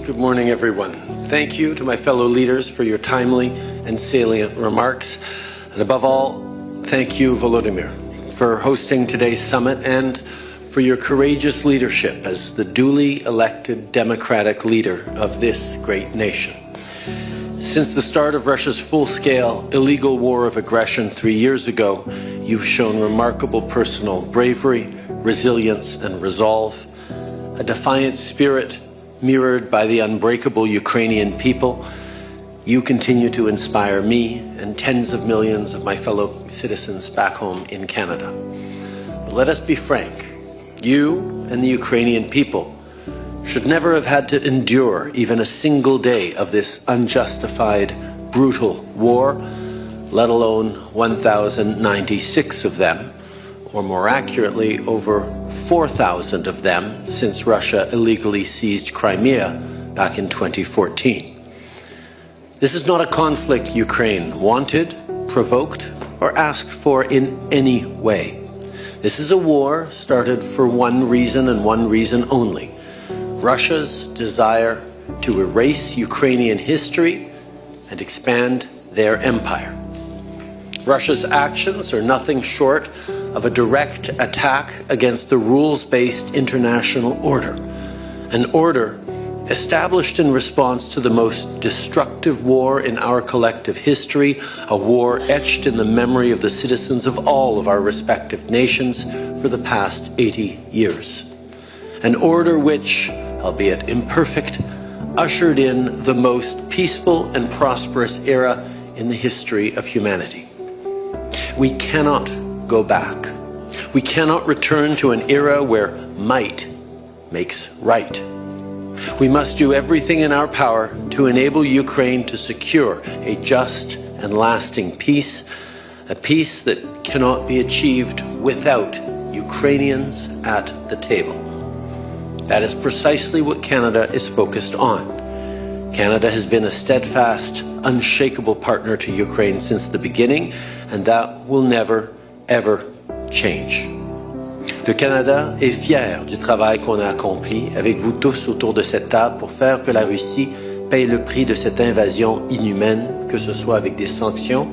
Good morning, everyone. Thank you to my fellow leaders for your timely and salient remarks. And above all, thank you, Volodymyr, for hosting today's summit and for your courageous leadership as the duly elected democratic leader of this great nation. Since the start of Russia's full-scale illegal war of aggression 3 years ago, you've shown remarkable personal bravery, resilience, and resolve, a defiant spirit mirrored by the unbreakable Ukrainian people. You continue to inspire me and tens of millions of my fellow citizens back home in Canada. But let us be frank, you and the Ukrainian people should never have had to endure even a single day of this unjustified, brutal war, let alone 1,096 of them, or more accurately, over 4,000 of them since Russia illegally seized Crimea back in 2014. This is not a conflict Ukraine wanted, provoked, or asked for in any way. This is a war started for one reason and one reason only: Russia's desire to erase Ukrainian history and expand their empire. Russia's actions are nothing short of a direct attack against the rules-based international order, an order established in response to the most destructive war in our collective history, a war etched in the memory of the citizens of all of our respective nations for the past 80 years. An order which, albeit imperfect, ushered in the most peaceful and prosperous era in the history of humanity. We cannot go back. We cannot return to an era where might makes right. We must do everything in our power to enable Ukraine to secure a just and lasting peace, a peace that cannot be achieved without Ukrainians at the table. That is precisely what Canada is focused on. Canada has been a steadfast, unshakable partner to Ukraine since the beginning, and that will never, ever change. Le Canada est fier du travail qu'on a accompli avec vous tous autour de cette table pour faire que la Russie paye le prix de cette invasion inhumaine, que ce soit avec des sanctions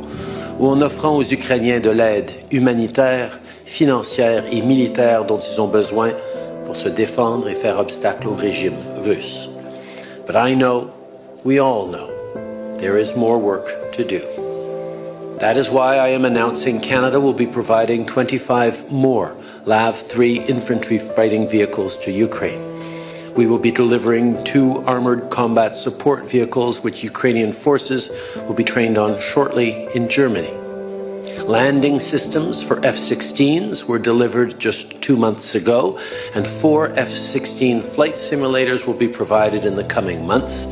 ou en offrant aux Ukrainiens de l'aide humanitaire, financière et militaire dont ils ont besoin pour se défendre et faire obstacle au régime russe. But I know, we all know, there is more work to do. That is why I am announcing Canada will be providing 25 more LAV-3 infantry fighting vehicles to Ukraine. We will be delivering 2 armored combat support vehicles which Ukrainian forces will be trained on shortly in Germany. Landing systems for F-16s were delivered just 2 months ago, and 4 F-16 flight simulators will be provided in the coming months.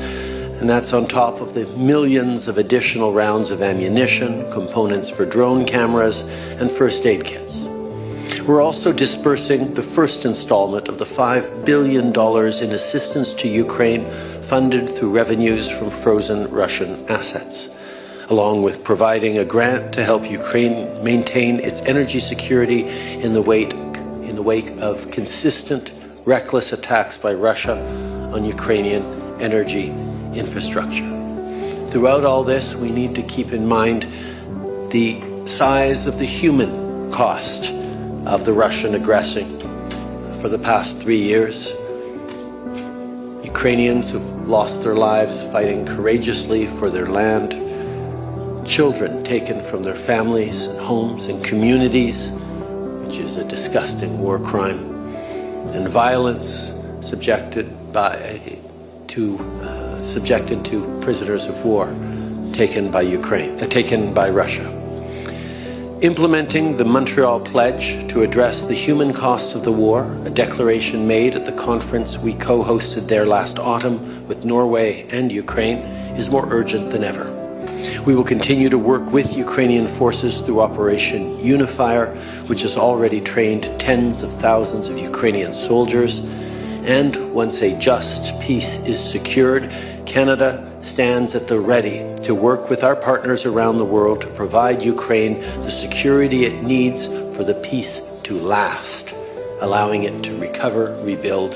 And that's on top of the millions of additional rounds of ammunition, components for drone cameras, and first aid kits. We're also dispersing the first installment of the $5 billion in assistance to Ukraine funded through revenues from frozen Russian assets, along with providing a grant to help Ukraine maintain its energy security in the wake of consistent, reckless attacks by Russia on Ukrainian energy infrastructure. Throughout all this, we need to keep in mind the size of the human cost of the Russian aggression for the past 3 years. Ukrainians who've lost their lives fighting courageously for their land, children taken from their families and homes and communities, which is a disgusting war crime, and violence subjected to prisoners of war taken by Russia. Implementing the Montreal Pledge to address the human costs of the war, a declaration made at the conference we co-hosted there last autumn with Norway and Ukraine, is more urgent than ever. We will continue to work with Ukrainian forces through Operation Unifier, which has already trained tens of thousands of Ukrainian soldiers. And once a just peace is secured, Canada stands at the ready to work with our partners around the world to provide Ukraine the security it needs for the peace to last, allowing it to recover, rebuild,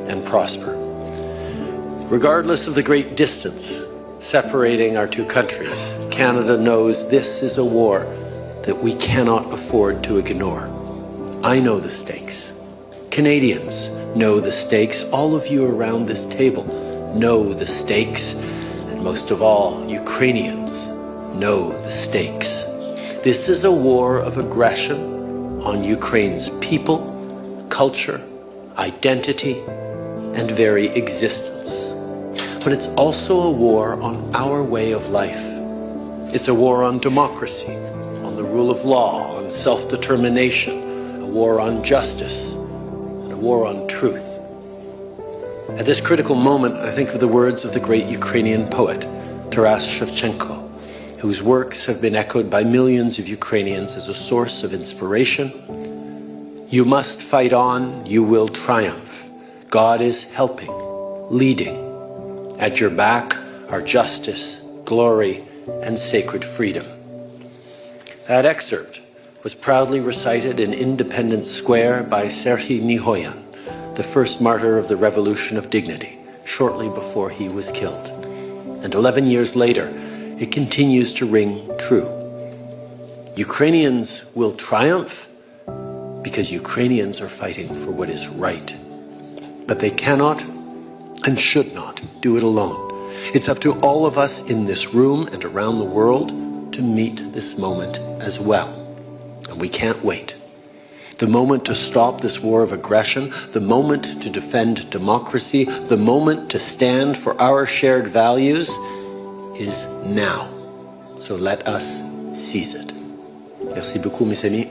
and prosper. Regardless of the great distance separating our two countries, Canada knows this is a war that we cannot afford to ignore. I know the stakes. Canadians know the stakes. All of you around this table know the stakes. And most of all, Ukrainians know the stakes. This is a war of aggression on Ukraine's people, culture, identity, and very existence. But it's also a war on our way of life. It's a war on democracy, on the rule of law, on self-determination, a war on justice, and a war on truth. At this critical moment, I think of the words of the great Ukrainian poet, Taras Shevchenko, whose works have been echoed by millions of Ukrainians as a source of inspiration. You must fight on, you will triumph. God is helping, leading. At your back are justice, glory, and sacred freedom. That excerpt was proudly recited in Independence Square by Serhiy Nihoyan, the first martyr of the Revolution of Dignity, shortly before he was killed. And 11 years later, it continues to ring true. Ukrainians will triumph because Ukrainians are fighting for what is right. But they cannot and should not do it alone. It's up to all of us in this room and around the world to meet this moment as well. And we can't wait. The moment to stop this war of aggression, the moment to defend democracy, the moment to stand for our shared values is now. So let us seize it. Merci beaucoup, mes amis.